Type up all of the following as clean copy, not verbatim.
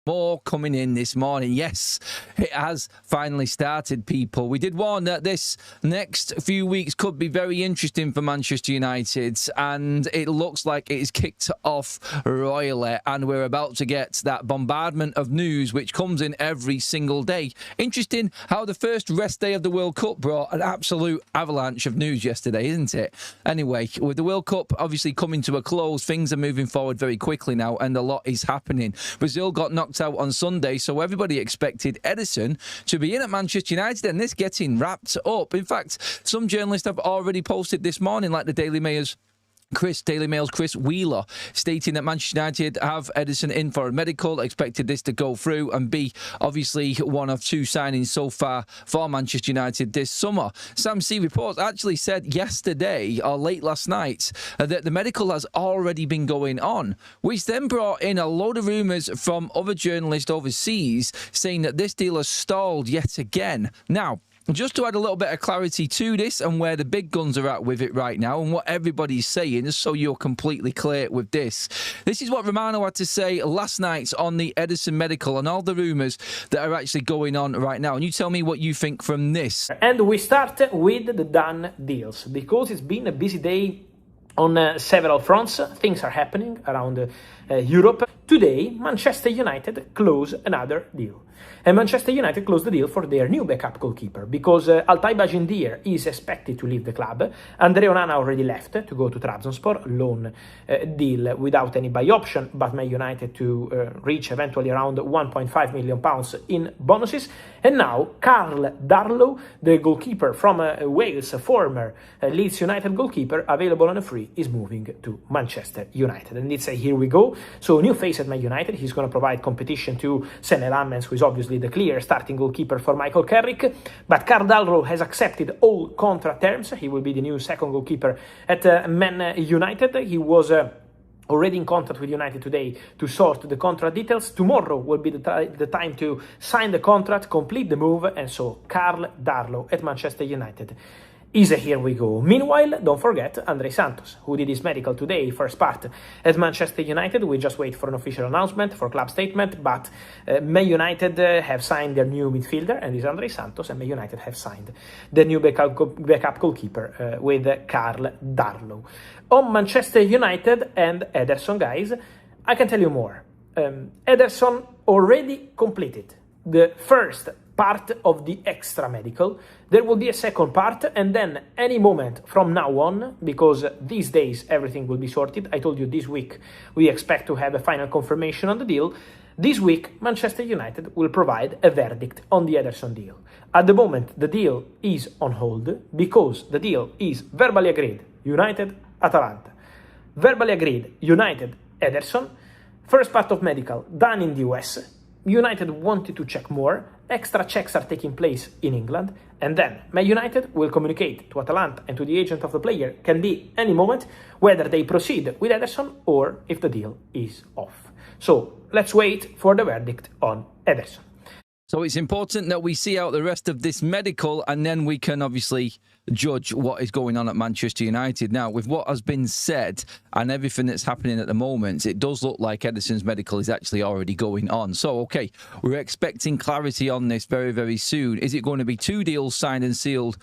More coming in this morning. Yes, it has finally started, people. We did warn that this next few weeks could be very interesting for Manchester United, and it looks like it is kicked off royally, and we're about to get that bombardment of news which comes in every single day. Interesting how the first rest day of the World Cup brought an absolute avalanche of news yesterday, isn't it? Anyway, with the World Cup obviously coming to a close, things are moving forward very quickly now, and a lot is happening. Brazil got knocked out on Sunday, so everybody expected Ederson to be in at Manchester United, and this getting wrapped up. In fact, some journalists have already posted this morning, like the Daily Mail's Chris Wheeler, stating that Manchester United have Ederson in for a medical, expected this to go through and be obviously one of two signings so far for Manchester United this summer. Sam C Reports actually said yesterday or late last night that the medical has already been going on, which then brought in a load of rumours from other journalists overseas saying that this deal has stalled yet again. Now, just to add a little bit of clarity to this and where the big guns are at with it right now and what everybody's saying, so you're completely clear with this. This is what Romano had to say last night on the Ederson medical and all the rumours that are actually going on right now. And you tell me what you think from this. And we start with the done deals, because it's been a busy day on several fronts. Things are happening around Europe. Today, Manchester United closed another deal. And Manchester United closed the deal for their new backup goalkeeper, because Altay Bayindir is expected to leave the club. Andre Onana already left to go to Trabzonspor, loan deal without any buy option, but Man United to reach eventually around £1.5 million in bonuses. And now Karl Darlow, the goalkeeper from Wales, a former Leeds United goalkeeper, available on a free, is moving to Manchester United. And it's a here we go. So new face at Man United. He's going to provide competition to Senne Lammens, who is obviously the clear starting goalkeeper for Michael Carrick. But Karl Darlow has accepted all contract terms. He will be the new second goalkeeper at Man United. He was already in contact with United today to sort the contract details. Tomorrow will be the time to sign the contract, complete the move, and so Karl Darlow at Manchester United is a here we go. Meanwhile, don't forget Andre Santos, who did his medical today, first part at Manchester United. We just wait for an official announcement, for club statement, but Man United have signed their new midfielder, and is Andre Santos, and Man United have signed the new backup goalkeeper with Karl Darlow. On Manchester United and Ederson, guys, I can tell you more. Ederson already completed the first part of the extra medical. There will be a second part, and then any moment from now on, because these days everything will be sorted. I told you this week we expect to have a final confirmation on the deal. This week, Manchester United will provide a verdict on the Ederson deal. At the moment, the deal is on hold because the deal is verbally agreed. United, Atalanta. Verbally agreed, United, Ederson. First part of medical done in the US. United wanted to check more. Extra checks are taking place in England. And then Man United will communicate to Atalanta and to the agent of the player, can be any moment, whether they proceed with Ederson or if the deal is off. So let's wait for the verdict on Ederson. So it's important that we see out the rest of this medical, and then we can obviously judge what is going on at Manchester United. Now, with what has been said and everything that's happening at the moment, it does look like Ederson's medical is actually already going on. So, okay, we're expecting clarity on this very, very soon. Is it going to be two deals signed, sealed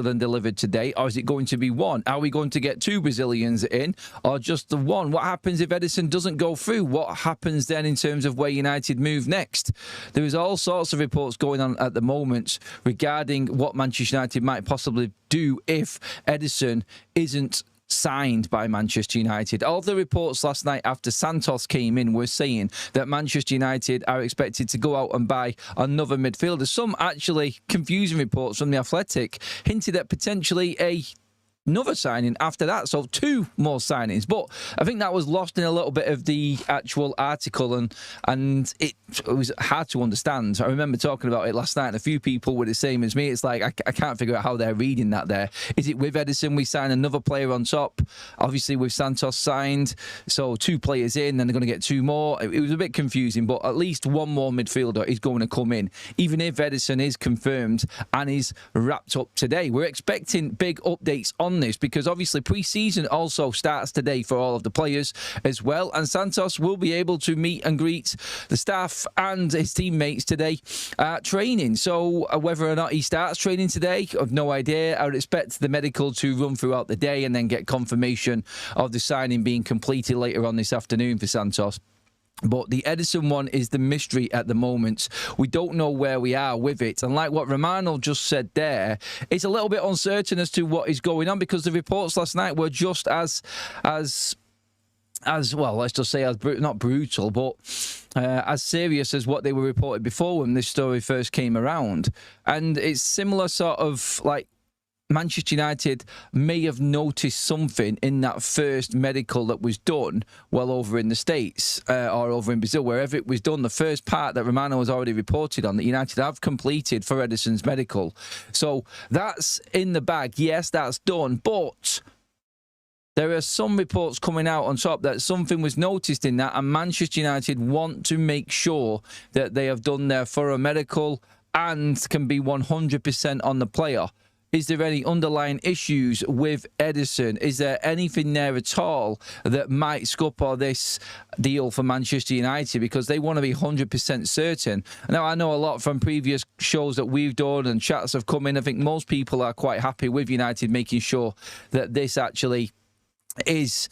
and delivered today, or is it going to be one? Are we going to get two Brazilians in, or just the one? What happens if Ederson doesn't go through? What happens then in terms of where United move next? There is all sorts of reports going on at the moment regarding what Manchester United might possibly do if Ederson isn't signed by Manchester United. All the reports last night after Santos came in were saying that Manchester United are expected to go out and buy another midfielder. Some actually confusing reports from The Athletic hinted at potentially another signing after that, so two more signings. But I think that was lost in a little bit of the actual article, and it was hard to understand. I remember talking about it last night, and a few people were the same as me. It's like, I can't figure out how they're reading that there. Is it with Ederson we sign another player on top? Obviously with Santos signed, so two players in, then they're going to get two more. It was a bit confusing, but at least one more midfielder is going to come in, even if Ederson is confirmed and is wrapped up today. We're expecting big updates on on this, because obviously pre-season also starts today for all of the players as well, and Santos will be able to meet and greet the staff and his teammates today at training. So whether or not he starts training today, I've no idea. I would expect the medical to run throughout the day and then get confirmation of the signing being completed later on this afternoon for Santos. But the Ederson one is the mystery at the moment. We don't know where we are with it. And like what Romano just said there, it's a little bit uncertain as to what is going on, because the reports last night were just as well, let's just say not brutal, but as serious as what they were reported before when this story first came around. And it's similar sort of like Manchester United may have noticed something in that first medical that was done well over in the States or over in Brazil, wherever it was done. The first part that Romano has already reported on, that United have completed for Ederson's medical. So that's in the bag. Yes, that's done. But there are some reports coming out on top that something was noticed in that, and Manchester United want to make sure that they have done their thorough medical and can be 100% on the player. Is there any underlying issues with Ederson? Is there anything there at all that might scupper this deal for Manchester United? Because they want to be 100% certain. Now, I know a lot from previous shows that we've done and chats have come in. I think most people are quite happy with United making sure that this actually is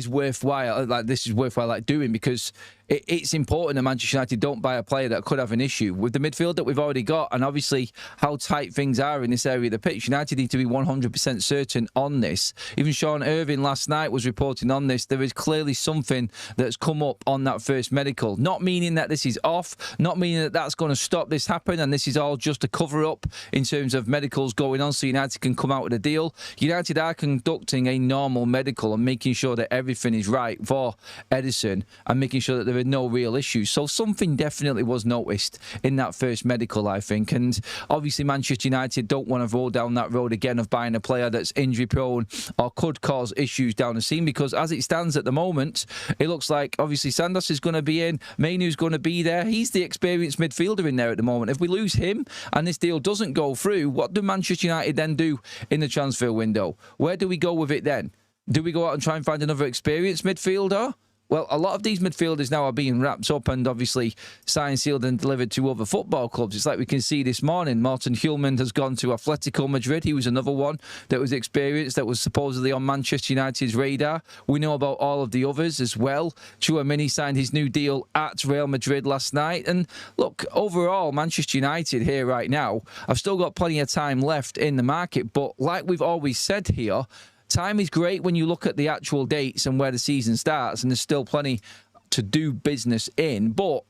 worthwhile. Like, this is worthwhile like doing, because it's important that Manchester United don't buy a player that could have an issue with the midfield that we've already got, and obviously how tight things are in this area of the pitch. United need to be 100% certain on this. Even Sean Irving last night was reporting on this. There is clearly something that's come up on that first medical. Not meaning that this is off, not meaning that that's going to stop this happening, and this is all just a cover-up in terms of medicals going on so United can come out with a deal. United are conducting a normal medical and making sure that everything is right for Ederson and making sure that there are no real issues. So something definitely was noticed in that first medical, I think. And obviously Manchester United don't want to roll down that road again of buying a player that's injury prone or could cause issues down the scene, because as it stands at the moment, it looks like obviously Santos is going to be in, Mainoo's going to be there. He's the experienced midfielder in there at the moment. If we lose him and this deal doesn't go through, what do Manchester United then do in the transfer window? Where do we go with it then? Do we go out and try and find another experienced midfielder? Well, a lot of these midfielders now are being wrapped up and obviously signed, sealed and delivered to other football clubs. It's like we can see this morning. Martin Hjulmand has gone to Atletico Madrid. He was another one that was experienced, that was supposedly on Manchester United's radar. We know about all of the others as well. Tchouaméni signed his new deal at Real Madrid last night. And look, overall, Manchester United here right now, I've still got plenty of time left in the market. But like we've always said here, time is great when you look at the actual dates and where the season starts, and there's still plenty to do business in, but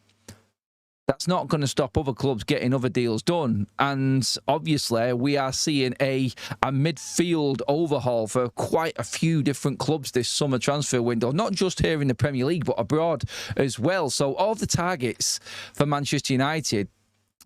that's not going to stop other clubs getting other deals done. And obviously, we are seeing a midfield overhaul for quite a few different clubs this summer transfer window, not just here in the Premier League, but abroad as well. So all the targets for Manchester United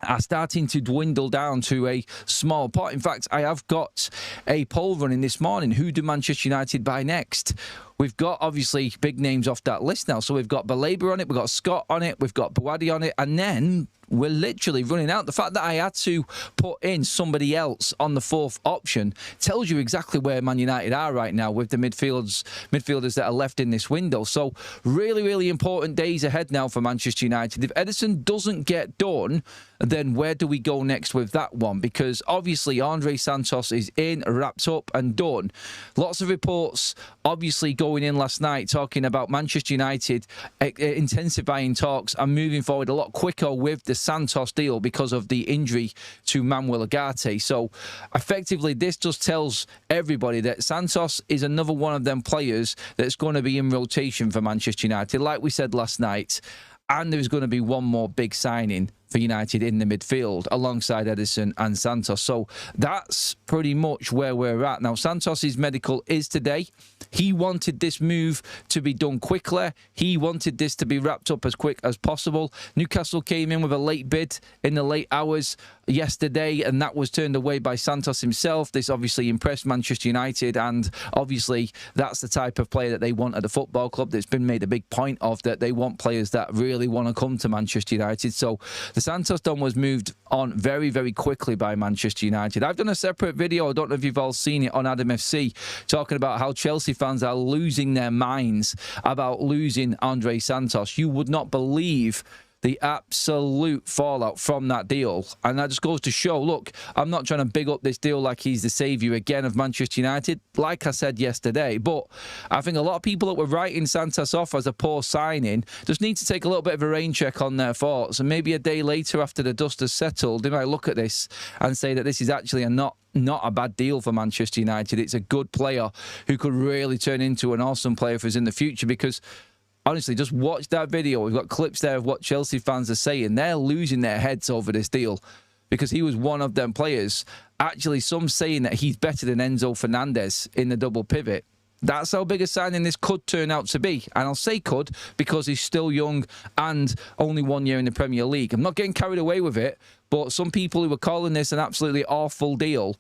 are starting to dwindle down to a small pot. In fact, I have got a poll running this morning. Who do Manchester United buy next? We've got, obviously, big names off that list now. So we've got Baleba on it, we've got Scott on it, we've got Bouadi on it, and then we're literally running out. The fact that I had to put in somebody else on the fourth option tells you exactly where Man United are right now with the midfielders that are left in this window. So really, really important days ahead now for Manchester United. If Ederson doesn't get done, then where do we go next with that one? Because obviously Andre Santos is in, wrapped up and done. Lots of reports obviously going in last night talking about Manchester United intensifying talks and moving forward a lot quicker with the Santos deal because of the injury to Manuel Ugarte. So effectively this just tells everybody that Santos is another one of them players that's going to be in rotation for Manchester United, like we said last night. And there's going to be one more big signing for United in the midfield alongside Ederson and Santos. So that's pretty much where we're at. Now, Santos's medical is today. He wanted this move to be done quickly. He wanted this to be wrapped up as quick as possible. Newcastle came in with a late bid in the late hours yesterday, and that was turned away by Santos himself. This obviously impressed Manchester United, and obviously that's the type of player that they want at the football club. That's been made a big point of, that they want players that really want to come to Manchester United. So The Santos Don was moved on very, very quickly by Manchester United. I've done a separate video, I don't know if you've all seen it, on Adam FC, talking about how Chelsea fans are losing their minds about losing Andre Santos. You would not believe the absolute fallout from that deal. And that just goes to show, look, I'm not trying to big up this deal like he's the saviour again of Manchester United, like I said yesterday, but I think a lot of people that were writing Santos off as a poor signing just need to take a little bit of a rain check on their thoughts, and maybe a day later after the dust has settled, they might look at this and say that this is actually not a bad deal for Manchester United. It's a good player who could really turn into an awesome player for us in the future, because honestly, just watch that video. We've got clips there of what Chelsea fans are saying. They're losing their heads over this deal because he was one of them players. Actually, some saying that he's better than Enzo Fernandez in the double pivot. That's how big a signing this could turn out to be. And I'll say could because he's still young and only 1 year in the Premier League. I'm not getting carried away with it, but some people who were calling this an absolutely awful deal,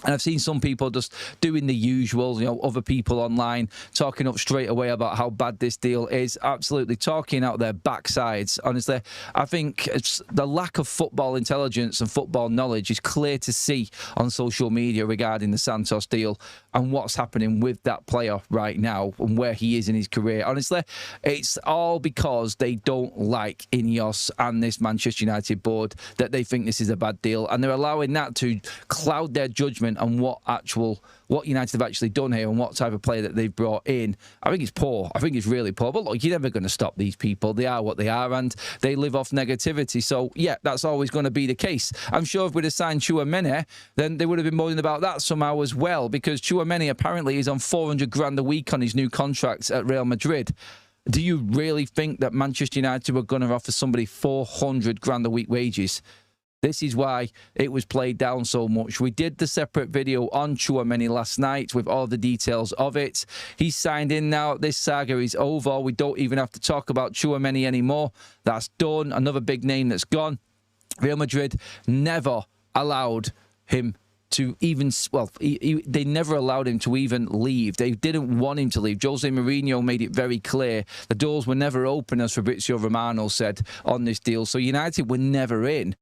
and I've seen some people just doing the usual, other people online talking up straight away about how bad this deal is, absolutely talking out their backsides. Honestly, I think it's the lack of football intelligence and football knowledge is clear to see on social media regarding the Santos deal and what's happening with that player right now and where he is in his career. Honestly, it's all because they don't like Ineos and this Manchester United board, that they think this is a bad deal, and they're allowing that to cloud their judgment on what United have actually done here and what type of player that they've brought in. I think it's poor. I think it's really poor. But look, you're never going to stop these people. They are what they are, and they live off negativity. So, yeah, that's always going to be the case. I'm sure if we'd have signed Tchouaméni, then they would have been moaning about that somehow as well, because Tchouaméni apparently is on 400 grand a week on his new contract at Real Madrid. Do you really think that Manchester United were going to offer somebody 400 grand a week wages? This is why it was played down so much. We did the separate video on Tchouaméni last night with all the details of it. He's signed in now. This saga is over. We don't even have to talk about Tchouaméni anymore. That's done. Another big name that's gone. Real Madrid never allowed him to even, they never allowed him to even leave. They didn't want him to leave. Jose Mourinho made it very clear. The doors were never open, as Fabrizio Romano said on this deal. So United were never in.